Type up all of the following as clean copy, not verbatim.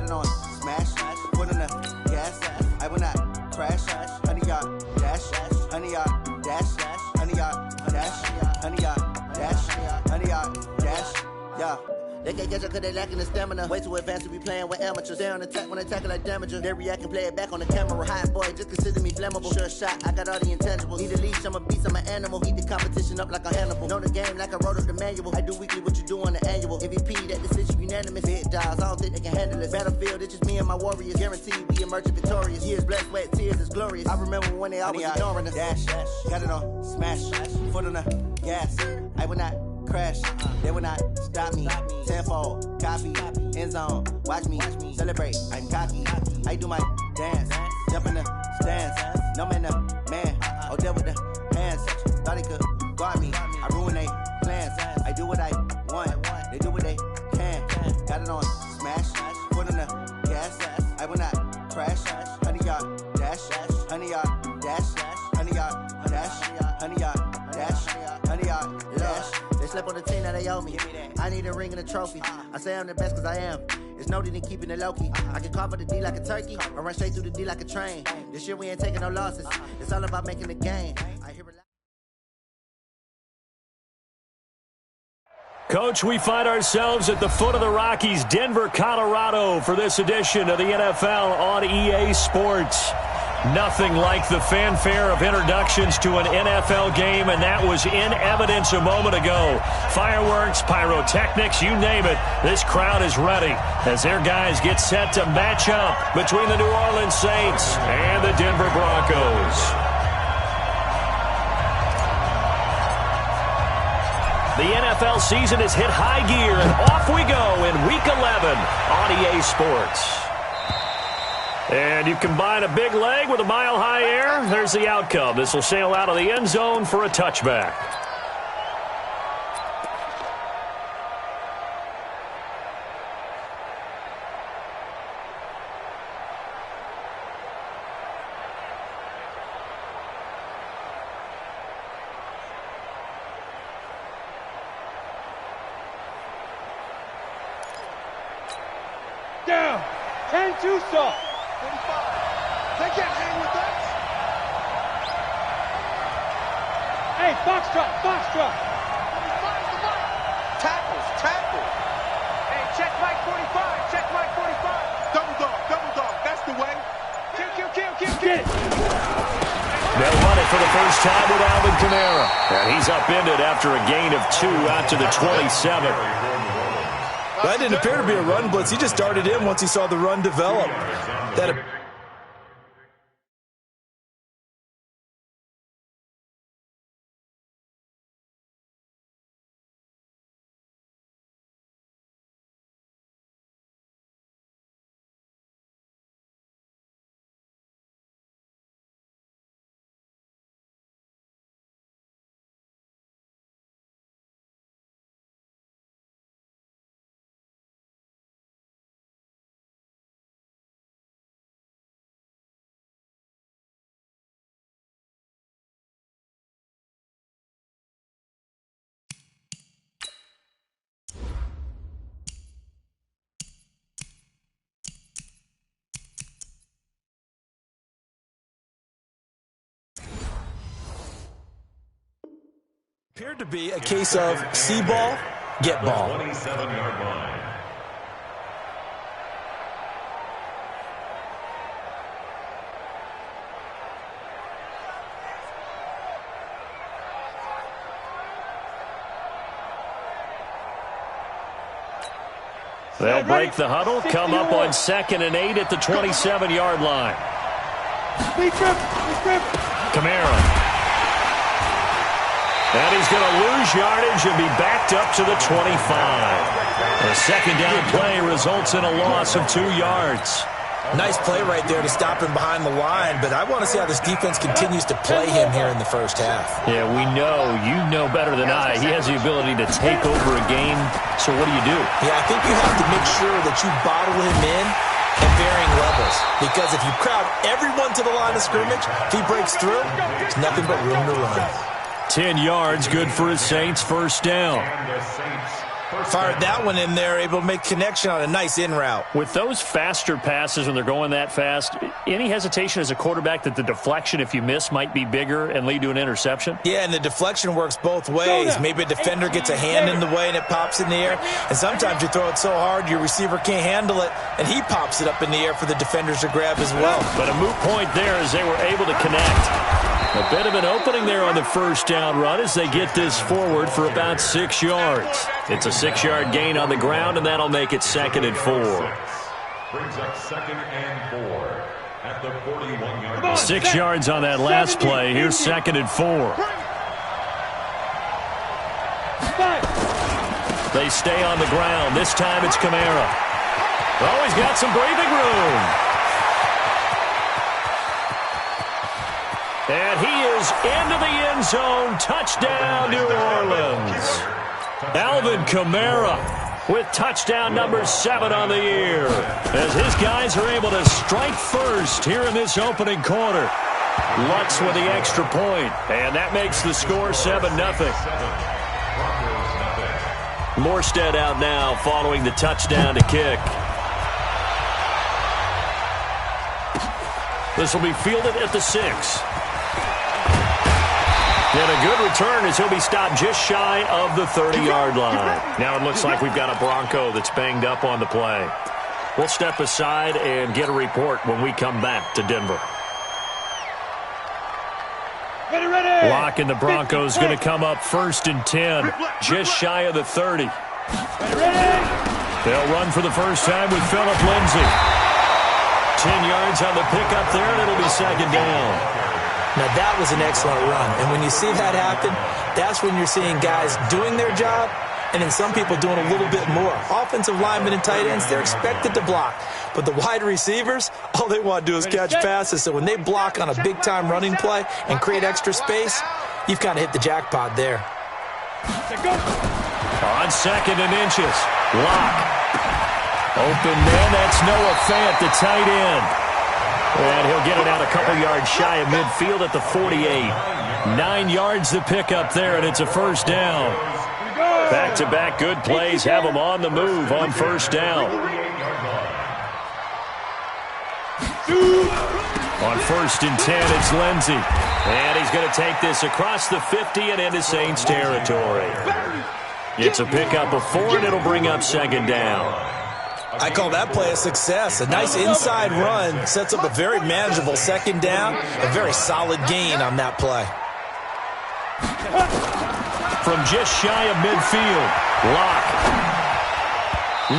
it on smash, foot on the gas. I will not crash. 100-yard dash, 100-yard dash, 100-yard dash, 100-yard dash, 100-yard dash. Yeah. They can't catch up cause they lacking the stamina. Way too advanced to be playing with amateurs. Stay on attack when they tackle like damager. They react and play it back on the camera. Hot boy, just consider me flammable. Sure shot, I got all the intangibles. Need a leash, I'm a beast, I'm an animal. Eat the competition up like a Hannibal. Know the game like I wrote up the manual. I do weekly what you do on the annual. MVP, that decision unanimous. Big dials, I don't think they can handle it. Battlefield, it's just me and my warriors. Guaranteed we emerge victorious. Years, blood, sweat, tears, it's glorious. I remember when they always ignoring us. Dash, got it on smash, foot on the gas. I will not crash, they will not stop me. Tenfold, copy, end zone, watch me celebrate. I'm cocky, I do my dance, jump in the stands. No man, man, oh, there with the hands. Thought he could guard me, I ruin they plans. I do what I want, they do what they can. Got it on smash, foot on the gas. I will not crash, 100-yard dash, 100-yard dash, 100-yard dash, 100-yard dash, 100-yard dash. They slept on the team that they owe me. I need a ring and a trophy. I say I'm the best cause I am. It's noted in keeping it low-key. I can carve up the D like a turkey or run straight through the D like a train. This year we ain't taking no losses. It's all about making the game. I hear it. Coach, we find ourselves at the foot of the Rockies, Denver, Colorado, for this edition of the NFL on EA Sports. Nothing like the fanfare of introductions to an NFL game, and that was in evidence a moment ago. Fireworks, pyrotechnics, you name it. This crowd is ready as their guys get set to match up between the New Orleans Saints and the Denver Broncos. The NFL season has hit high gear, and off we go in Week 11 on EA Sports. And you combine a big leg with a mile-high air, there's the outcome. This will sail out of the end zone for a touchback. Down, 10-2 soft. 45. They can't hang with that. Hey, foxtrot. 45 is the mark. Tackle. Hey, check Mike 45. Double dog. That's the way. Kill. Get it. They'll run it for the first time with Alvin Kamara. And he's upended after a gain of 2 out to the 27. That didn't appear to be a run blitz. He just darted in once he saw the run develop. Appeared to be a case of see ball, get ball. 27-yard line. They'll break the huddle, come up on 2nd and 8 at the 27-yard line. Kamara. And he's going to lose yardage and be backed up to the 25. A second down play results in a loss of 2 yards. Nice play right there to stop him behind the line, but I want to see how this defense continues to play him here in the first half. Yeah, we know, you know better than I, he has the ability to take over a game, so what do you do? Yeah, I think you have to make sure that you bottle him in at varying levels, because if you crowd everyone to the line of scrimmage, if he breaks through, there's nothing but room to run. 10 yards, good for his Saints first down. And the Saints Fired that one in there, able to make connection on a nice in route. With those faster passes when they're going that fast, any hesitation as a quarterback that the deflection, if you miss, might be bigger and lead to an interception? Yeah, and the deflection works both ways. Maybe a defender gets a hand in the way and it pops in the air. And sometimes you throw it so hard your receiver can't handle it, and he pops it up in the air for the defenders to grab as well. But a moot point there as they were able to connect. A bit of an opening there on the first down run as they get this forward for about 6 yards. It's a 6-yard gain on the ground, and that'll make it 2nd and 4. Brings up 2nd and 4 at the 41-yard line. 6 yards on that last play. Here's 2nd and 4. They stay on the ground. This time it's Kamara. Oh, he's got some breathing room. And he is into the end zone. Touchdown, New Orleans. Alvin Kamara with touchdown number 7 on the year, as his guys are able to strike first here in this opening quarter. Lutz with the extra point, and that makes the score 7-0. Morstead out now following the touchdown to kick. This will be fielded at the 6. And a good return as he'll be stopped just shy of the 30-yard line. Now it looks like we've got a Bronco that's banged up on the play. We'll step aside and get a report when we come back to Denver. Ready. Lock and the Broncos going to come up 1st and 10, just shy of the 30. They'll run for the first time with Phillip Lindsay. 10 yards on the pickup there, and it'll be 2nd down. Now, that was an excellent run. And when you see that happen, that's when you're seeing guys doing their job and then some people doing a little bit more. Offensive linemen and tight ends, they're expected to block. But the wide receivers, all they want to do is catch passes. So when they block on a big-time running play and create extra space, you've kind of hit the jackpot there. On 2nd and inches, Lock. Open man, that's Noah Fant, the tight end. And he'll get it out a couple yards shy of midfield at the 48. 9 yards to pick up there, and it's a 1st down. Back-to-back good plays have them on the move on 1st down. On 1st and 10, it's Lindsay. And he's going to take this across the 50 and into Saints territory. It's a pickup of 4, and it'll bring up 2nd down. I call that play a success. A nice inside run sets up a very manageable 2nd down. A very solid gain on that play. From just shy of midfield, Lock.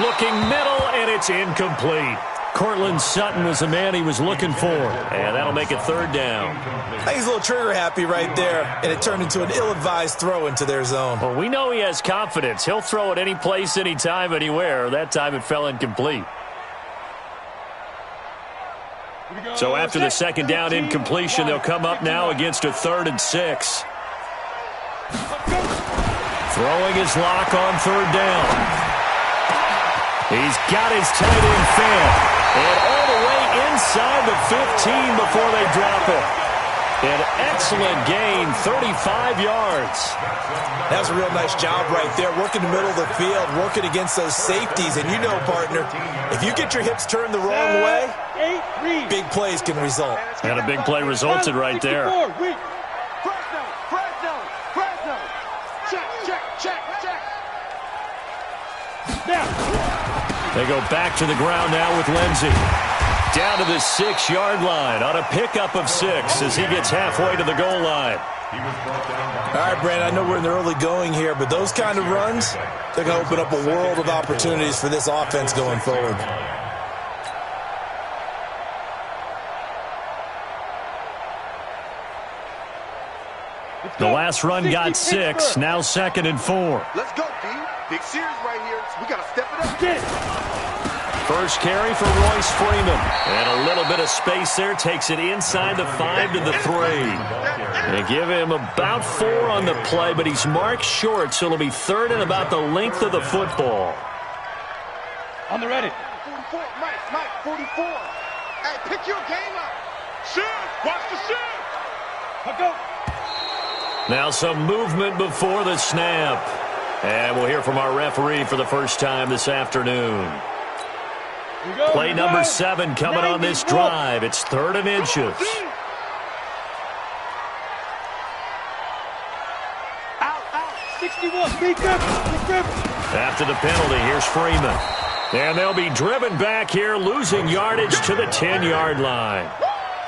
Looking middle, and it's incomplete. Cortland Sutton was the man he was looking for, and that'll make it 3rd down. I think he's a little trigger happy right there, and it turned into an ill-advised throw into their zone. Well, we know he has confidence. He'll throw it any place, anytime, anywhere. That time it fell incomplete. So after the 2nd down incompletion, they'll come up now against a 3rd and 6. Throwing his Lock on 3rd down. He's got his tight end Fant. And all the way inside the 15 before they drop it. An excellent gain, 35 yards. That was a real nice job right there, working the middle of the field, working against those safeties. And you know, partner, if you get your hips turned the wrong way, big plays can result. And a big play resulted right there. They go back to the ground now with Lindsay. Down to the 6-yard line on a pickup of 6 as he gets halfway to the goal line. All right, Brandon, I know we're in the early going here, but those kind of runs, they're going to open up a world of opportunities for this offense going forward. The last run got 6, now 2nd and 4. Let's go, D. Big series right here. So we got to step it up. First carry for Royce Freeman. And a little bit of space there. Takes it inside the 5 to the 3. They give him about 4 on the play, but he's marked short, so it'll be 3rd and about the length of the football. On the ready. 44, Mike, 44. Hey, pick your game up. Shoot. Watch the shoot. Let's go. Now some movement before the snap. And we'll hear from our referee for the first time this afternoon. Play number 7 coming on this drive. It's 3rd and inches. Out. 61. Big grip. After the penalty, here's Freeman. And they'll be driven back here, losing yardage to the 10-yard line.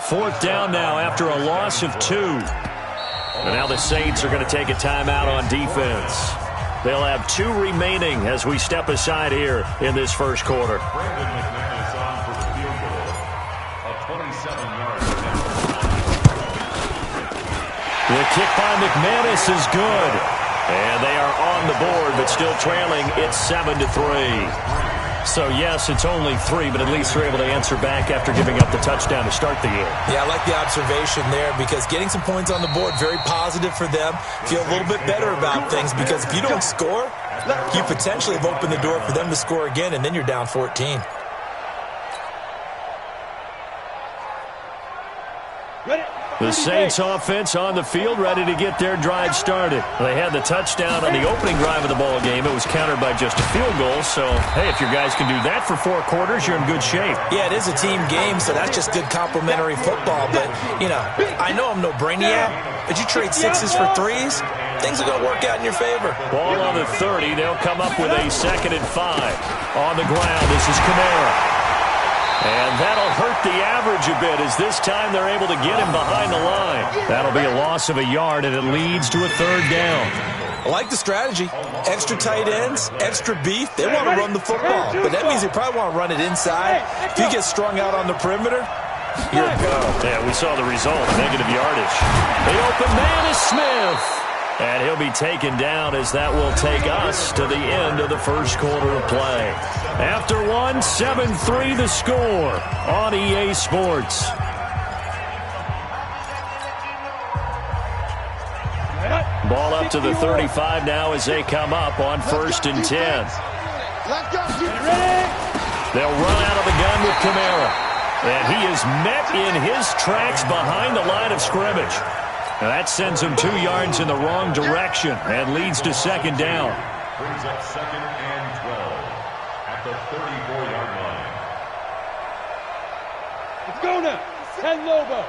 4th down now after a loss of 2. And now the Saints are going to take a timeout on defense. They'll have 2 remaining as we step aside here in this first quarter. Brandon McManus on for the field goal. A 27-yard attempt. The kick by McManus is good. And they are on the board, but still trailing. It's 7-3. So, yes, it's only 3, but at least they're able to answer back after giving up the touchdown to start the year. Yeah, I like the observation there because getting some points on the board, very positive for them. Feel a little bit better about things because if you don't score, you potentially have opened the door for them to score again, and then you're down 14. The Saints offense on the field, ready to get their drive started. They had the touchdown on the opening drive of the ball game. It was countered by just a field goal. So, hey, if your guys can do that for 4 quarters, you're in good shape. Yeah, it is a team game, so that's just good complimentary football. But, I know I'm no brainiac, but you trade 6s for 3s, things are going to work out in your favor. Ball on the 30. They'll come up with a 2nd and 5. On the ground, this is Kamara. And that'll hurt the average a bit as this time they're able to get him behind the line. That'll be a loss of a yard, and it leads to a 3rd down. I like the strategy. Extra tight ends, extra beef. They want to run the football, but that means they probably want to run it inside. If you get strung out on the perimeter, you're a go. Yeah, we saw the result, negative yardage. The open man is Smith. And he'll be taken down as that will take us to the end of the first quarter of play. After 1, 7-3 the score on EA Sports. Ball up to the 35 now as they come up on 1st and 10. They'll run out of the gun with Kamara. And he is met in his tracks behind the line of scrimmage. Now that sends him 2 yards in the wrong direction and leads to 2nd down. Brings up 2nd and 12 at the 34-yard line. Let's go now. 10 Lobo.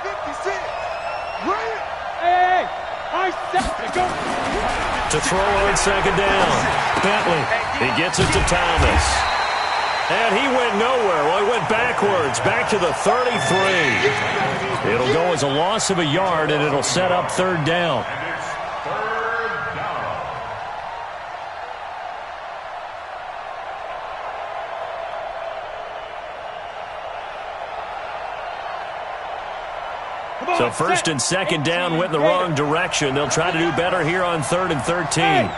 56. Hey. I set to go. To throw on 2nd down. Bentley. He gets it to Thomas. And he went nowhere. Well, he went backwards, back to the 33. It'll go as a loss of a yard, and it'll set up 3rd down. And it's 3rd down. So 1st and 2nd down went in the wrong direction. They'll try to do better here on 3rd and 13.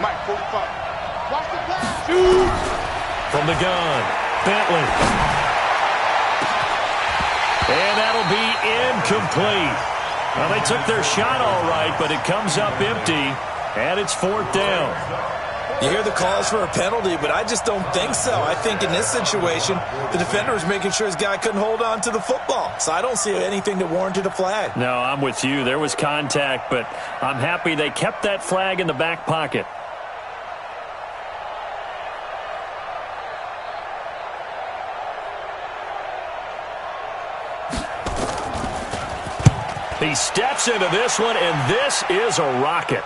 Mike, 45. Watch the pass. From the gun, Bentley. And that'll be incomplete. Well, they took their shot all right, but it comes up empty, and it's 4th down. You hear the calls for a penalty, but I just don't think so. I think in this situation, the defender was making sure his guy couldn't hold on to the football. So I don't see anything that warranted a flag. No, I'm with you. There was contact, but I'm happy they kept that flag in the back pocket. He steps into this one, and this is a rocket.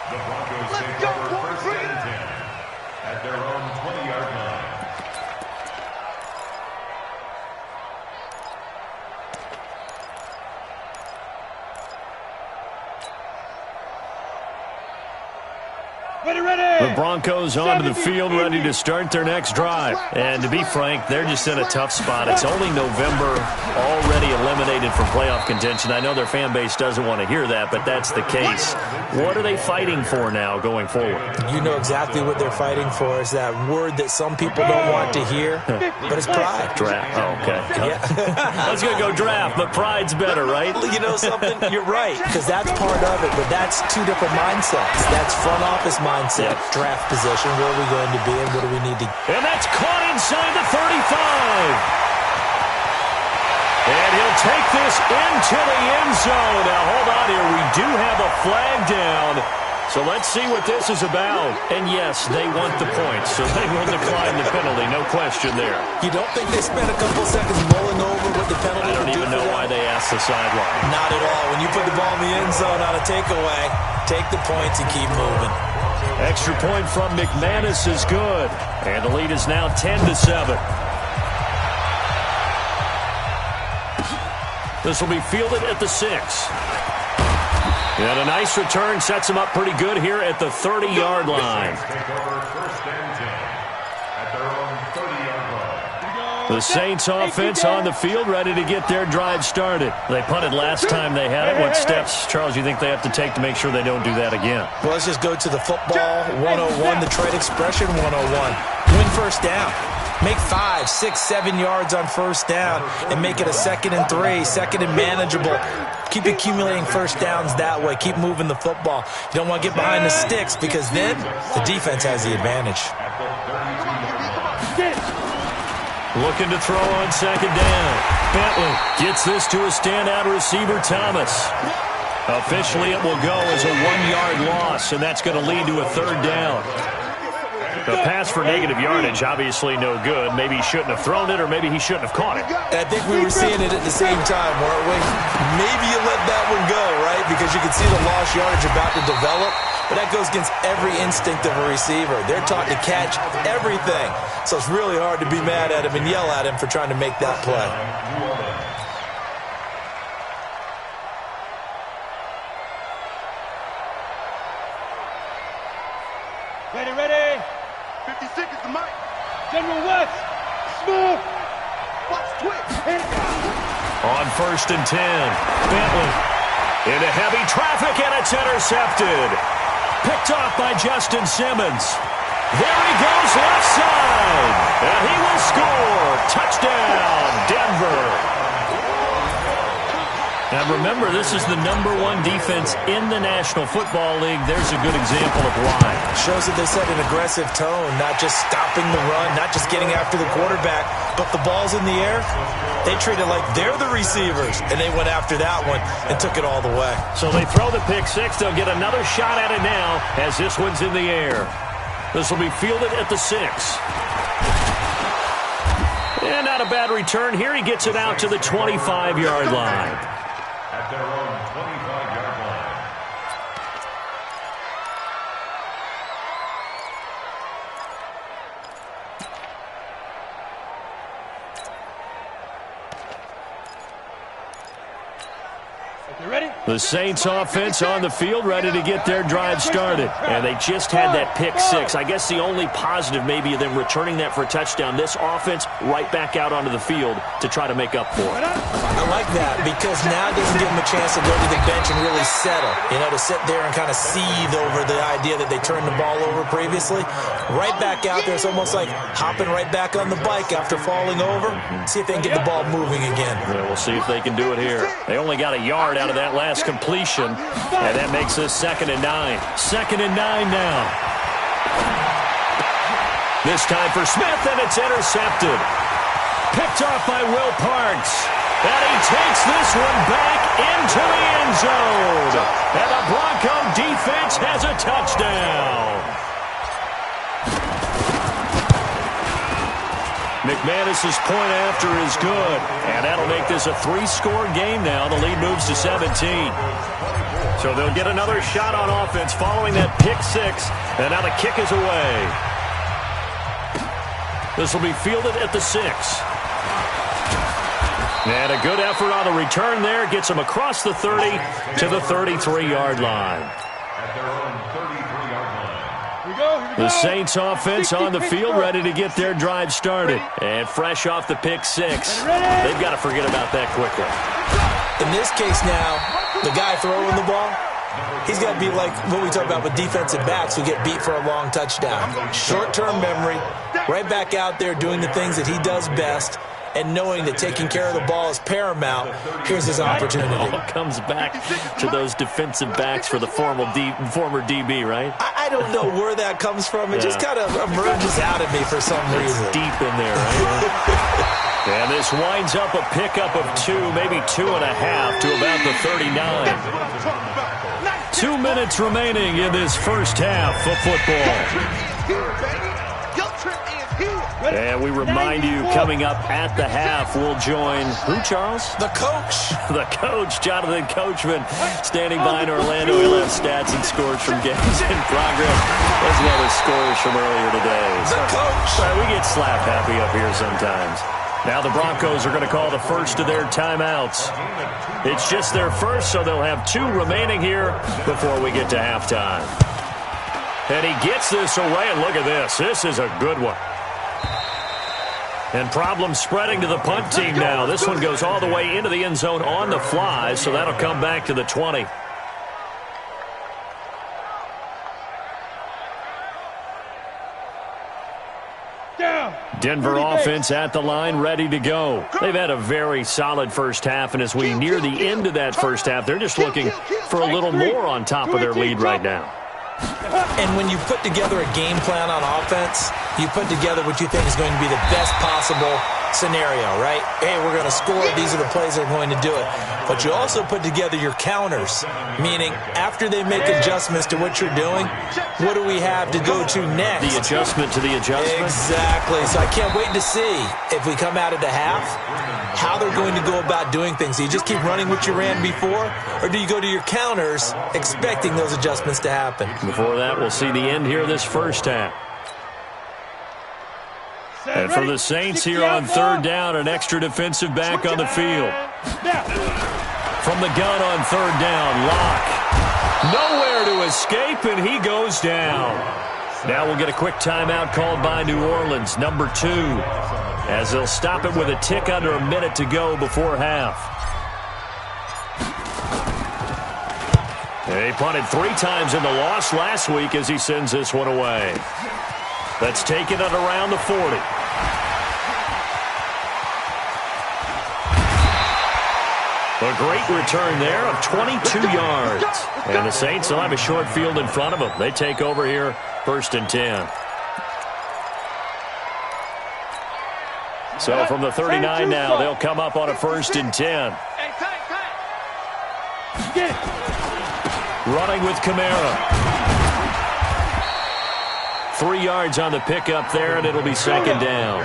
The Broncos take over 1st and 10 at their own 20-yard line. Ready. The Broncos onto the field, ready to start their next drive. And to be frank, they're just in a tough spot. It's only November, already eliminated from playoff contention. I know their fan base doesn't want to hear that, but that's the case. What are they fighting for now going forward? You know exactly what they're fighting for. Is that word that some people don't want to hear, but it's pride. Draft. Oh, okay. Yeah. I was going to go draft, but pride's better, right? You know something? You're right, because that's part of it, but that's 2 different mindsets. That's front office mindset, draft position, where are we going to be and what do we need to... And that's caught inside the 35. And he'll take this into the end zone. Now, hold on here. We do have a flag down. So let's see what this is about. And yes, they want the points, so they will decline the penalty. No question there. You don't think they spent a couple seconds mulling over what the penalty I don't even know why they asked the sideline. Not at all. When you put the ball in the end zone on a takeaway, take the points and keep moving. Extra point from McManus is good. And the lead is now 10-7. This will be fielded at the 6. And a nice return sets him up pretty good here at the 30-yard line. The Saints offense on the field, ready to get their drive started. They punted last time they had it. What steps, Charles, you think they have to take to make sure they don't do that again? Well, let's just go to the football 101, the trade expression 101. Win first down. Make 5, 6, 7 yards on first down and make it a 2nd and 3, 2nd and manageable. Keep accumulating first downs that way. Keep moving the football. You don't want to get behind the sticks because then the defense has the advantage. Looking to throw on 2nd down. Bentley gets this to a standout receiver, Thomas. Officially, it will go as a 1-yard loss, and that's going to lead to a 3rd down. The pass for negative yardage, obviously no good. Maybe he shouldn't have thrown it, or maybe he shouldn't have caught it. I think we were seeing it at the same time, weren't we? Maybe you let that one go, right? Because you can see the lost yardage about to develop. But that goes against every instinct of a receiver. They're taught to catch everything. So it's really hard to be mad at him and yell at him for trying to make that play. Ready. 50 seconds to Mike. General West. Smooth. Watch twitch. On 1st and 10. Bentley into heavy traffic, and it's intercepted. Picked off by Justin Simmons. There he goes left side. And he will score. Touchdown, Denver. Now remember, this is the #1 defense in the National Football League. There's a good example of why. Shows that they set an aggressive tone, not just stopping the run, not just getting after the quarterback, but the ball's in the air. They treat it like they're the receivers, and they went after that one and took it all the way. So they throw the pick 6. They'll get another shot at it now as this one's in the air. This will be fielded at the 6. And not a bad return here. He gets it out to the 25-yard line. At their own 25-yard line. You ready? The Saints offense on the field, ready to get their drive started. And they just had that pick 6. I guess the only positive maybe of them returning that for a touchdown. This offense right back out onto the field to try to make up for it. I like that because now it doesn't give them a chance to go to the bench and really settle. You know, to sit there and kind of seethe over the idea that they turned the ball over previously. Right back out there, it's almost like hopping right back on the bike after falling over. See if they can get the ball moving again. Yeah, we'll see if they can do it here. They only got a yard out of that last completion, and that makes this 2nd and 9. 2nd and 9 now. This time for Smith, and it's intercepted. Picked off by Will Parks. And he takes this one back into the end zone. And the Bronco defense has a touchdown. McManus's point after is good. And that'll make this a 3-score game now. The lead moves to 17. So they'll get another shot on offense following that pick 6. And now the kick is away. This will be fielded at the 6. And a good effort on the return there. Gets him across the 30 to the 33-yard line. At their own 33-yard line. Here we go. The Saints offense on the field, ready to get their drive started. And fresh off the pick 6. They've got to forget about that quickly. In this case now, the guy throwing the ball, he's got to be like what we talk about with defensive backs who get beat for a long touchdown. Short-term memory, right back out there doing the things that he does best, and knowing that taking care of the ball is paramount. Here's his opportunity. It all comes back to those defensive backs for the former DB, right? I don't know where that comes from. It just kind of emerges out of me for some reason. Deep in there, right? And this winds up a pickup of 2, maybe 2.5 to about the 39. 2 minutes remaining in this first half of football. And we remind you, coming up at the half, we'll join who, Charles? The coach. The coach, Jonathan Coachman, standing by in Orlando. He'll have stats and scores from games in progress, as well as scores from earlier today. The coach. Sorry, we get slap happy up here sometimes. Now the Broncos are going to call the first of their timeouts. It's just their first, so they'll have 2 remaining here before we get to halftime. And he gets this away, and look at this. This is a good one. And problems spreading to the punt team now. This one goes all the way into the end zone on the fly, so that'll come back to the 20. Denver offense at the line, ready to go. They've had a very solid first half, and as we near the end of that first half, they're just looking for a little more on top of their lead right now. And when you put together a game plan on offense, you put together what you think is going to be the best possible scenario, right? Hey, we're going to score. These are the plays that are going to do it. But you also put together your counters, meaning after they make adjustments to what you're doing, what do we have to go to next? The adjustment to the adjustment? Exactly. So I can't wait to see if we come out of the half, how they're going to go about doing things. Do you just keep running what you ran before, or do you go to your counters expecting those adjustments to happen? Before that, we'll see the end here of this first half. And for the Saints here on third down, an extra defensive back on the field. From the gun on third down, Locke. Nowhere to escape, and he goes down. Now we'll get a quick timeout called by New Orleans, number 2, as they'll stop it with a tick under a minute to go before half. He punted 3 times in the loss last week as he sends this one away. Let's take it at around the 40. A great return there of 22 yards. And the Saints will have a short field in front of them. They take over here, 1st and 10. So from the 39 now, they'll come up on a 1st and 10. Running with Kamara. 3 yards on the pickup there, and it'll be 2nd down.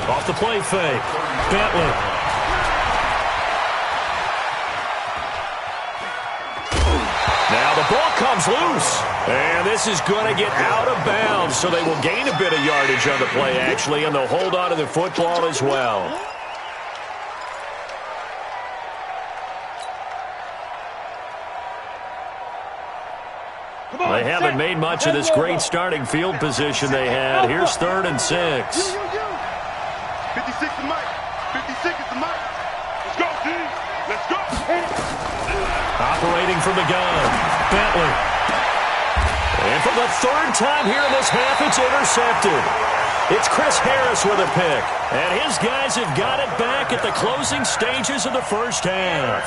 Off the play fake. Bentley. Now the ball comes loose. And this is going to get out of bounds, so they will gain a bit of yardage on the play, actually, and they'll hold on to the football as well. They haven't made much of this great starting field position they had. Here's 3rd and 6. 56 to Mike. 56 is the Mike. Let's go, team. Let's go. Operating from the gun, Bentley. And for the 3rd time here in this half, it's intercepted. It's Chris Harris with a pick. And his guys have got it back at the closing stages of the first half.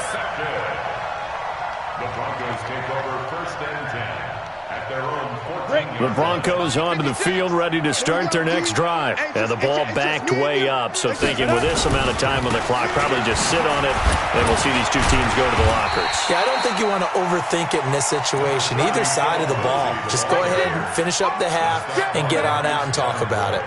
The Broncos take over 1st and 10. The Broncos onto the field, ready to start their next drive. And the ball backed way up, so thinking with this amount of time on the clock, probably just sit on it, and we'll see these 2 teams go to the lockers. Yeah, I don't think you want to overthink it in this situation. Either side of the ball. Just go ahead and finish up the half and get on out and talk about it.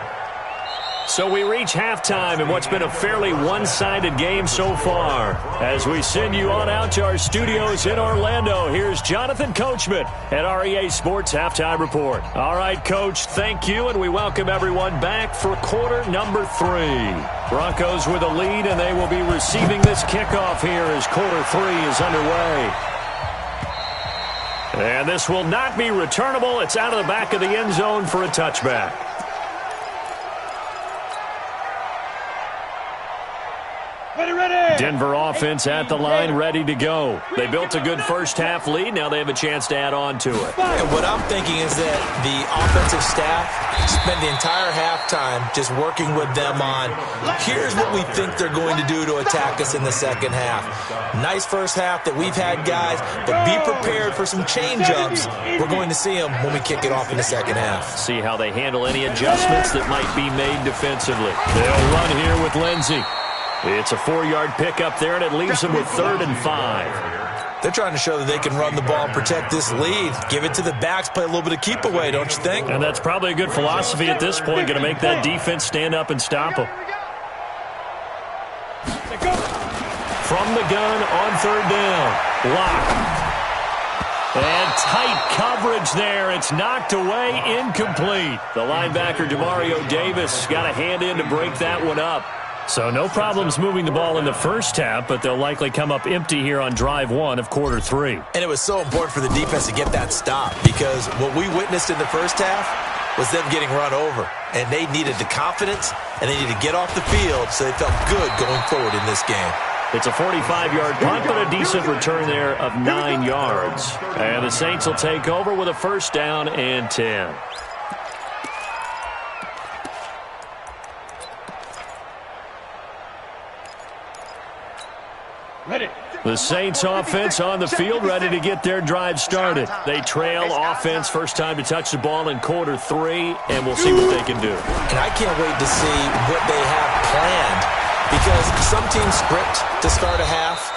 So we reach halftime in what's been a fairly one-sided game so far. As we send you on out to our studios in Orlando, here's Jonathan Coachman at our EA Sports Halftime Report. All right, Coach, thank you, and we welcome everyone back for quarter number 3. Broncos with a lead, and they will be receiving this kickoff here as quarter 3 is underway. And this will not be returnable. It's out of the back of the end zone for a touchback. Ready, ready! Denver offense at the line, ready to go. They built a good first-half lead. Now they have a chance to add on to it. And what I'm thinking is that the offensive staff spent the entire halftime just working with them on, here's what we think they're going to do to attack us in the second half. Nice first half that we've had, guys, but be prepared for some change-ups. We're going to see them when we kick it off in the second half. See how they handle any adjustments that might be made defensively. They'll run here with Lindsey. It's a 4-yard pickup there, and it leaves them with 3rd and 5. They're trying to show that they can run the ball and protect this lead. Give it to the backs, play a little bit of keep away, don't you think? And that's probably a good philosophy at this point, going to make that defense stand up and stop them. From the gun on 3rd down. Lock. And tight coverage there. It's knocked away, incomplete. The linebacker, Demario Davis, got a hand in to break that one up. So no problems moving the ball in the first half, but they'll likely come up empty here on drive 1 of quarter 3. And it was so important for the defense to get that stop, because what we witnessed in the first half was them getting run over. And they needed the confidence, and they needed to get off the field so they felt good going forward in this game. It's a 45-yard punt, but a decent return there of 9 yards. And the Saints will take over with a 1st down and 10. The Saints offense on the field, ready to get their drive started. They trail offense, first time to touch the ball in quarter 3, and we'll see what they can do. And I can't wait to see what they have planned, because some teams script to start a half.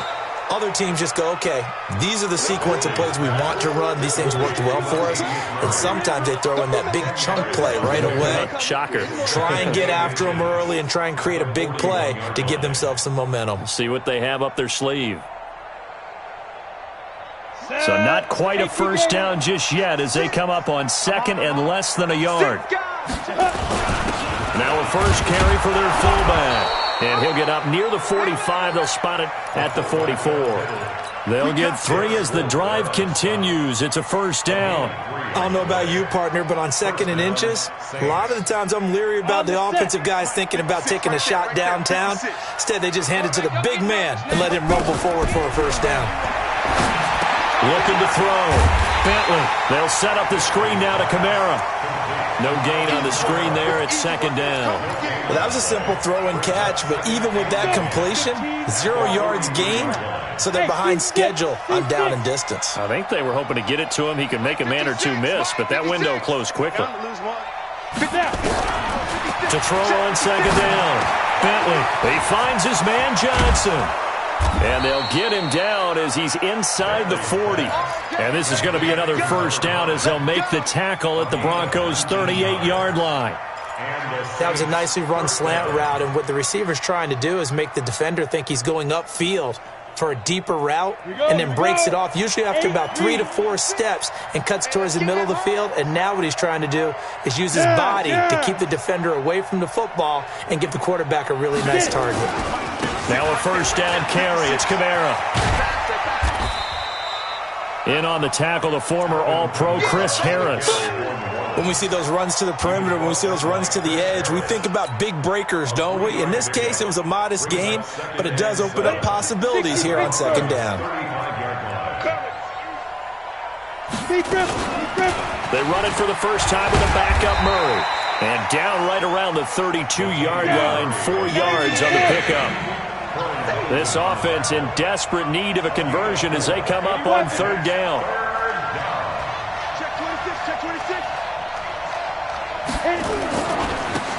Other teams just go, okay, these are the sequence of plays we want to run. These things worked well for us. And sometimes they throw in that big chunk play right away. Shocker. Try and get after them early and try and create a big play to give themselves some momentum. See what they have up their sleeve. So not quite a 1st down just yet as they come up on 2nd and less than a yard. Now a first carry for their fullback. And he'll get up near the 45. They'll spot it at the 44. They'll get 3 as the drive continues. It's a 1st down. I don't know about you, partner, but on 2nd and inches, a lot of the times I'm leery about the offensive guys thinking about taking a shot downtown. Instead, they just hand it to the big man and let him rumble forward for a 1st down. Looking to throw. Bentley. They'll set up the screen now to Kamara. No gain on the screen there. It's 2nd down. Well, that was a simple throw and catch, but even with that completion, 0 yards gained, so they're behind schedule on down and distance. I think they were hoping to get it to him. He could make a man or two miss, but that window closed quickly. To throw on 2nd down. Bentley. He finds his man Johnson. And they'll get him down as he's inside the 40. And this is going to be another 1st down as they'll make the tackle at the Broncos' 38-yard line. That was a nicely run slant route, and what the receiver's trying to do is make the defender think he's going upfield for a deeper route and then breaks it off, usually after about 3 to 4 steps, and cuts towards the middle of the field. And now what he's trying to do is use his body to keep the defender away from the football and give the quarterback a really nice target. Now a 1st down carry. It's Kamara. In on the tackle, the former All-Pro Chris Harris. When we see those runs to the perimeter, when we see those runs to the edge, we think about big breakers, don't we? In this case, it was a modest gain, but it does open up possibilities here on 2nd down. They run it for the first time with a backup Murray. And down right around the 32-yard line, 4 yards on the pickup. This offense in desperate need of a conversion as they come up on 3rd down.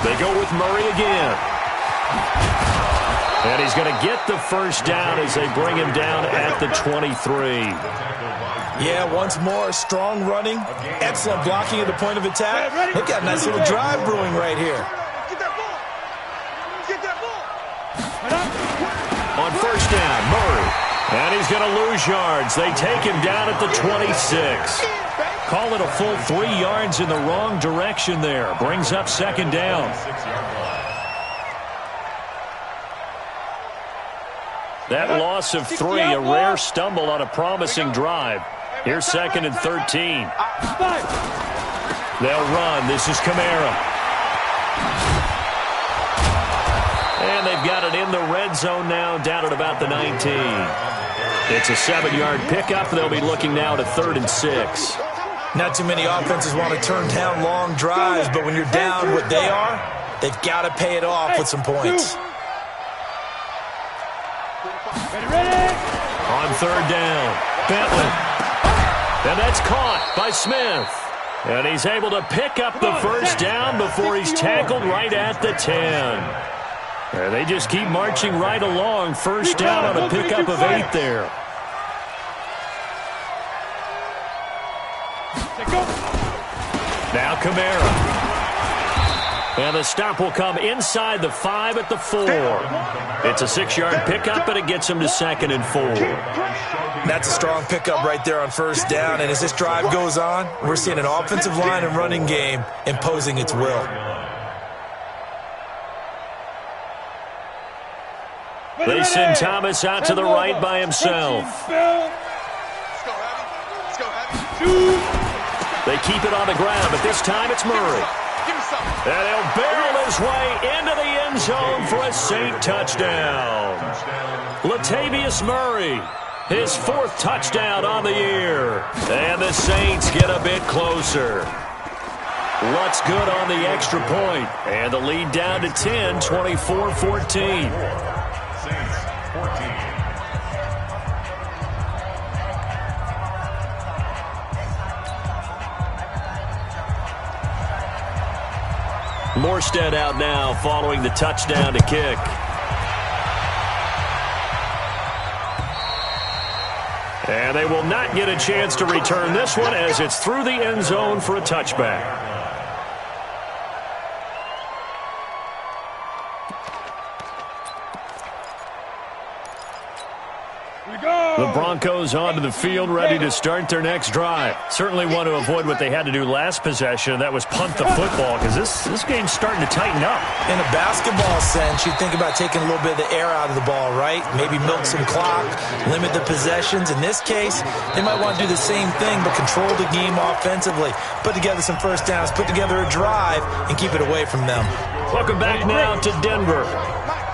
They go with Murray again. And he's going to get the 1st down as they bring him down at the 23. Yeah, once more, strong running, excellent blocking at the point of attack. Look at a nice little drive brewing right here. On 1st down, Murray. And he's going to lose yards. They take him down at the 26. Call it a full 3 yards in the wrong direction there. Brings up 2nd down. That loss of 3, a rare stumble on a promising drive. Here's 2nd and 13. They'll run. This is Kamara. And And they've got it in the red zone now, down at about the 19. It's a 7-yard pickup. They'll be looking now to 3rd and 6. Not too many offenses want to turn down long drives, but when you're down what they are, they've got to pay it off with some points. On 3rd down, Bentley. And that's caught by Smith. And he's able to pick up the first down before he's tackled right at the 10. And they just keep marching right along. First down on a pickup of 8 there. Now Kamara. And the stop will come inside the 5 at the 4. It's a 6-yard pickup, and it gets him to 2nd and 4. That's a strong pickup right there on first down. And as this drive goes on, we're seeing an offensive line and running game imposing its will. They send Thomas out to the right by himself. They keep it on the ground, but this time it's Murray. And he'll barrel his way into the end zone for a Saint touchdown. Latavius Murray, his 4th touchdown on the year. And the Saints get a bit closer. What's good on the extra point? And the lead down to 10, 24-14. Morstead out now following the touchdown to kick. And they will not get a chance to return this one as it's through the end zone for a touchback. The Broncos onto the field, ready to start their next drive. Certainly want to avoid what they had to do last possession. That was punt the football, because this game's starting to tighten up. In a basketball sense, you think about taking a little bit of the air out of the ball, right? Maybe milk some clock, limit the possessions. In this case, they might want to do the same thing, but control the game offensively. Put together some first downs, put together a drive, and keep it away from them. Welcome back now to Denver.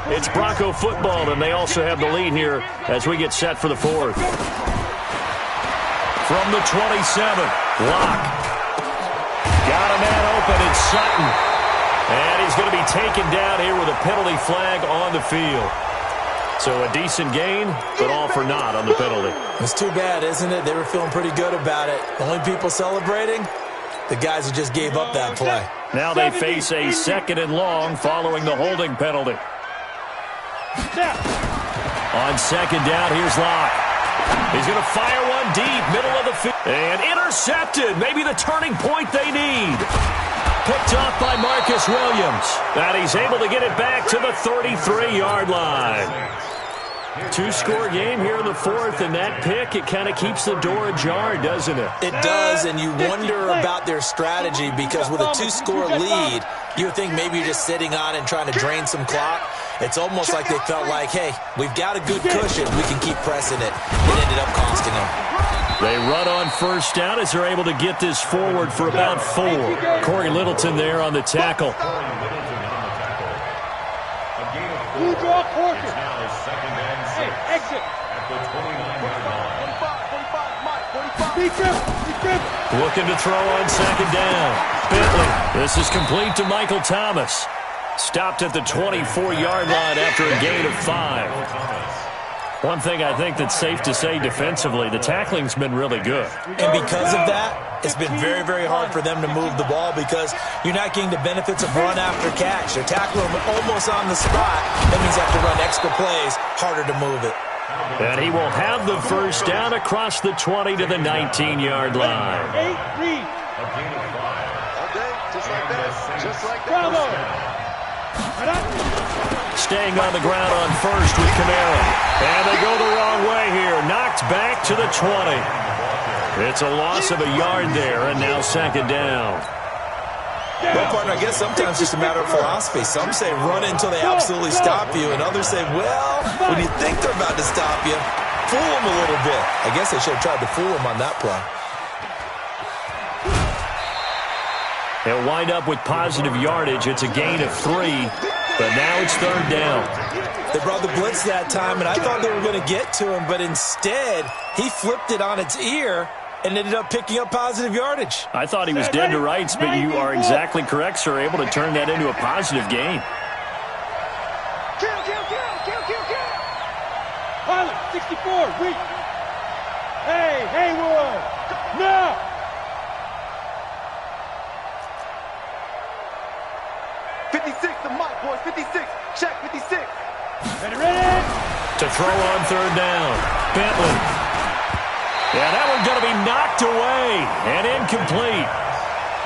It's Bronco football, and they also have the lead here as we get set for the 4th. From the 27, Locke. Got a man open, it's Sutton. And he's going to be taken down here with a penalty flag on the field. So a decent gain, but all for naught on the penalty. It's too bad, isn't it? They were feeling pretty good about it. Only people celebrating, the guys who just gave up that play. Now they face a 2nd and long following the holding penalty. On 2nd down, here's Locke. He's going to fire one deep, middle of the field. And intercepted. Maybe the turning point they need. Picked off by Marcus Williams. And he's able to get it back to the 33-yard line. 2-score game here in the 4th, and that pick, it kind of keeps the door ajar, doesn't it? It does, and you wonder about their strategy because with a 2-score lead, you would think maybe you're just sitting on and trying to drain some clock. It's almost like they felt like, hey, we've got a good cushion. We can keep pressing it. It ended up costing them. They run on first down as they're able to get this forward for about 4. Corey Littleton there on the tackle. Blue draw caution. Hey, exit. Looking to throw on 2nd down. Bentley. This is complete to Michael Thomas. Stopped at the 24-yard line after a gain of 5. One thing I think that's safe to say defensively, the tackling's been really good. And because of that, it's been very, very hard for them to move the ball because you're not getting the benefits of run after catch. They're tackling them almost on the spot. That means they have to run extra plays, harder to move it. And he will have the first down across the 20 to the 19-yard line. Okay, just like that. Just like that. Bravo. Staying on the ground on first with Kamara. And they go the wrong way here. Knocked back to the 20. It's a loss of a yard there, and now 2nd down. Well, partner, I guess sometimes it's just a matter of philosophy. Some say run until they absolutely stop you, and others say, well, when you think they're about to stop you, fool them a little bit. I guess they should have tried to fool them on that play. They'll wind up with positive yardage. It's a gain of 3. But now it's third down. They brought the blitz that time, and I thought they were going to get to him, but instead he flipped it on its ear and ended up picking up positive yardage. I thought he was dead to rights, but you are exactly correct, sir. Able to turn that into a positive gain. Kill. Pilot, 64, weak. Hey, Haywood. No. The mic, boys. 56. Check 56. Ready. To throw on third down. Bentley. Yeah, that one's going to be knocked away and incomplete.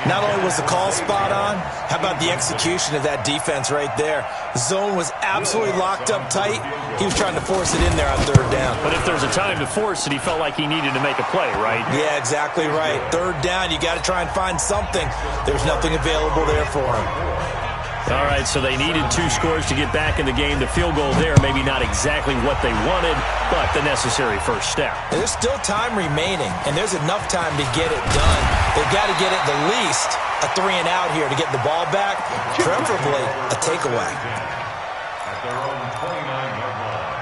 Not only was the call spot on, how about the execution of that defense right there? The zone was absolutely locked up tight. He was trying to force it in there on third down. But if there's a time to force it, he felt like he needed to make a play, right? Yeah, exactly right. Third down, you got to try and find something. There's nothing available there for him. All right, so they needed 2 scores to get back in the game. The field goal there, maybe not exactly what they wanted, but the necessary first step. There's still time remaining, and there's enough time to get it done. They've got to get at the least a 3-and-out here to get the ball back, preferably a takeaway. At their own 29-yard line.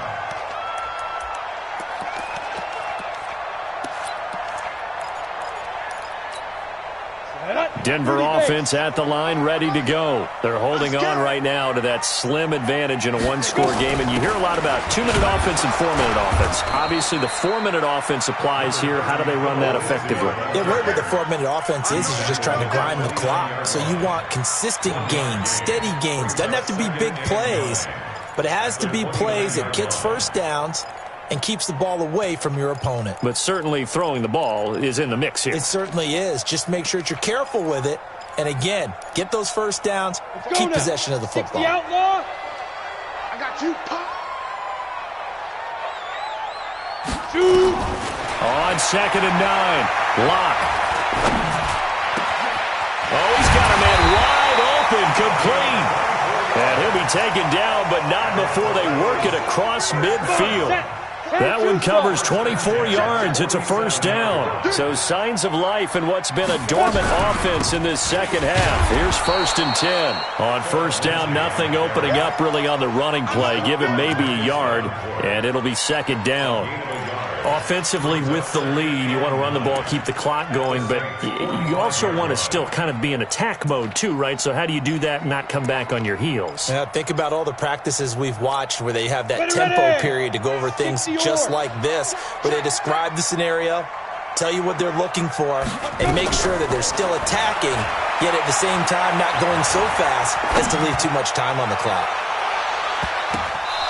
Denver offense at the line, ready to go. They're holding on right now to that slim advantage in a 1-score game, and you hear a lot about 2-minute offense and 4-minute offense. Obviously, the 4-minute offense applies here. How do they run that effectively? Yeah, right where the 4-minute offense is you're just trying to grind the clock. So you want consistent gains, steady gains. Doesn't have to be big plays, but it has to be plays that gets first downs and keeps the ball away from your opponent. But certainly throwing the ball is in the mix here. It certainly is. Just make sure that you're careful with it. And again, get those first downs, keep possession of the football. 60 outlaw. I got you. Shoot. On 2nd and 9. Lock. Oh, he's got a man wide open, complete. And he'll be taken down, but not before they work it across midfield. That one covers 24 yards. It's a first down. So signs of life in what's been a dormant offense in this second half. Here's 1st and 10. On first down, nothing opening up really on the running play. Give him maybe a yard, and it'll be 2nd down. Offensively with the lead, you want to run the ball, keep the clock going, but you also want to still kind of be in attack mode too, right? So how do you do that and not come back on your heels? Yeah, think about all the practices we've watched where they have that tempo period to go over things just like this, where they describe the scenario, tell you what they're looking for, and make sure that they're still attacking, yet at the same time not going so fast as to leave too much time on the clock.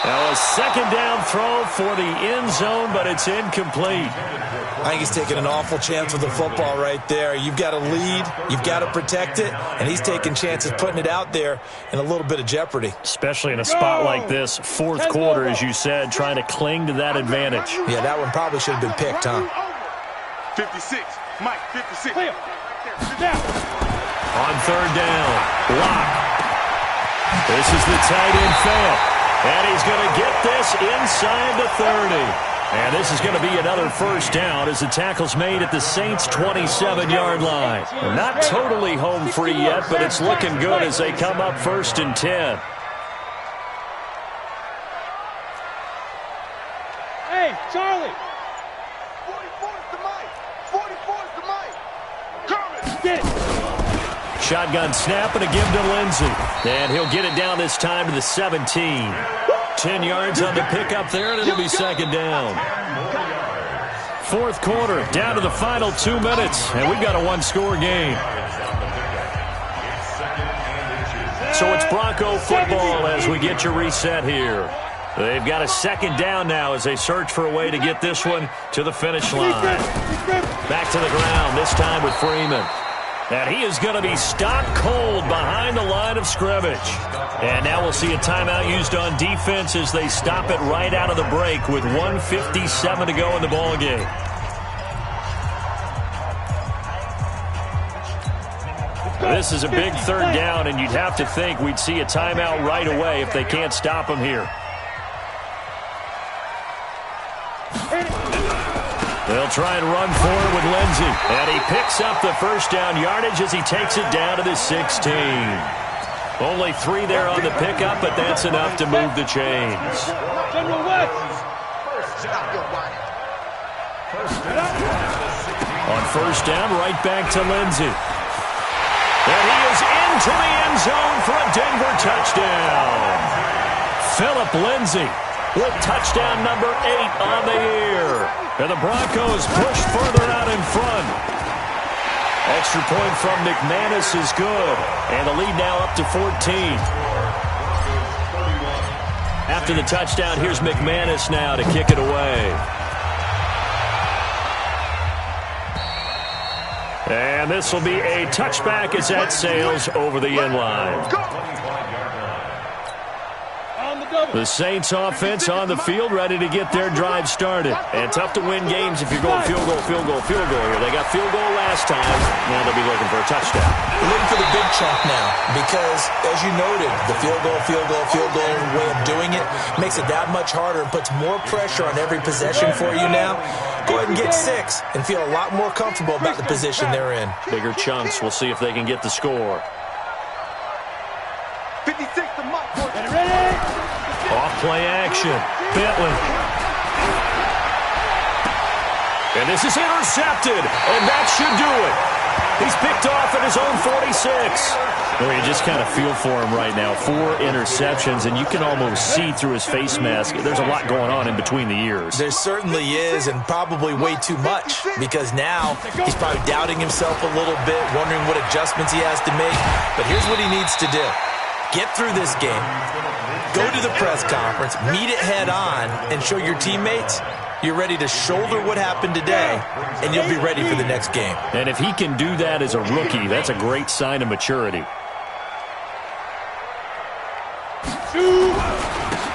Now a 2nd down throw for the end zone, but it's incomplete. I think he's taking an awful chance with the football right there. You've got to lead, you've got to protect it, and he's taking chances putting it out there in a little bit of jeopardy. Especially in a spot like this, 4th quarter, as you said, trying to cling to that advantage. Yeah, that one probably should have been picked, huh? 56. Mike, 56. On 3rd down, Lock. This is the tight end Fant. And he's going to get this inside the 30. And this is going to be another first down as the tackle's made at the Saints' 27-yard line. They're not totally home free yet, but it's looking good as they come up 1st and 10. Hey, Charlie. 44's the mic. 44's the mic. Coming. Get it. Shotgun snap and a give to Lindsey. And he'll get it down this time to the 17. 10 yards on the pickup there, and it'll be 2nd down. 4th quarter, down to the final 2 minutes, and we've got a 1-score game. So it's Bronco football as we get you reset here. They've got a 2nd down now as they search for a way to get this one to the finish line. Back to the ground, this time with Freeman. And he is going to be stopped cold behind the line of scrimmage. And now we'll see a timeout used on defense as they stop it right out of the break with 1:57 to go in the ballgame. This is a big 3rd down, and you'd have to think we'd see a timeout right away if they can't stop him here. They'll try and run forward with Lindsey. And he picks up the first down yardage as he takes it down to the 16. Only 3 there on the pickup, but that's enough to move the chains. On first down, right back to Lindsey. And he is into the end zone for a Denver touchdown. Philip Lindsey with touchdown number 8 on the year. And the Broncos push further out in front. Extra point from McManus is good. And the lead now up to 14. After the touchdown, here's McManus now to kick it away. And this will be a touchback as that sails over the end line. The Saints offense on the field, ready to get their drive started. And tough to win games if you're going field goal, field goal, field goal here. They got field goal last time. Now they'll be looking for a touchdown. Looking for the big chunk now because, as you noted, the field goal way of doing it makes it that much harder and puts more pressure on every possession for you now. Go ahead and get 6 and feel a lot more comfortable about the position they're in. Bigger chunks. We'll see if they can get the score. 56 to Mike. Ready? Off play action. Bentley. And this is intercepted. And that should do it. He's picked off at his own 46. Well, you just kind of feel for him right now. 4 interceptions, and you can almost see through his face mask. There's a lot going on in between the ears. There certainly is, and probably way too much, because now he's probably doubting himself a little bit, wondering what adjustments he has to make. But here's what he needs to do. Get through this game. Go to the press conference, meet it head on, and show your teammates you're ready to shoulder what happened today, and you'll be ready for the next game. And if he can do that as a rookie, that's a great sign of maturity.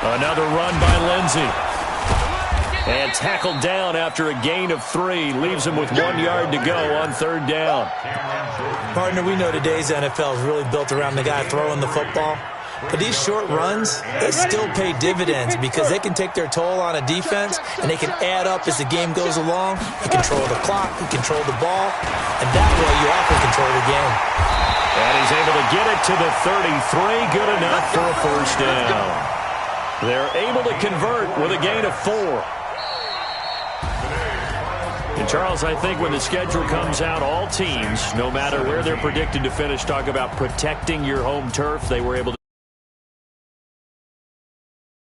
Another run by Lindsey. And tackled down after a gain of 3. Leaves him with 1 yard to go on third down. Partner, we know today's NFL is really built around the guy throwing the football. But these short runs, they still pay dividends because they can take their toll on a defense, and they can add up as the game goes along. You control the clock, you control the ball, and that way you often control the game. And he's able to get it to the 33. Good enough for a first down. They're able to convert with a gain of 4. And Charles, I think when the schedule comes out, all teams, no matter where they're predicted to finish, talk about protecting your home turf. They were able to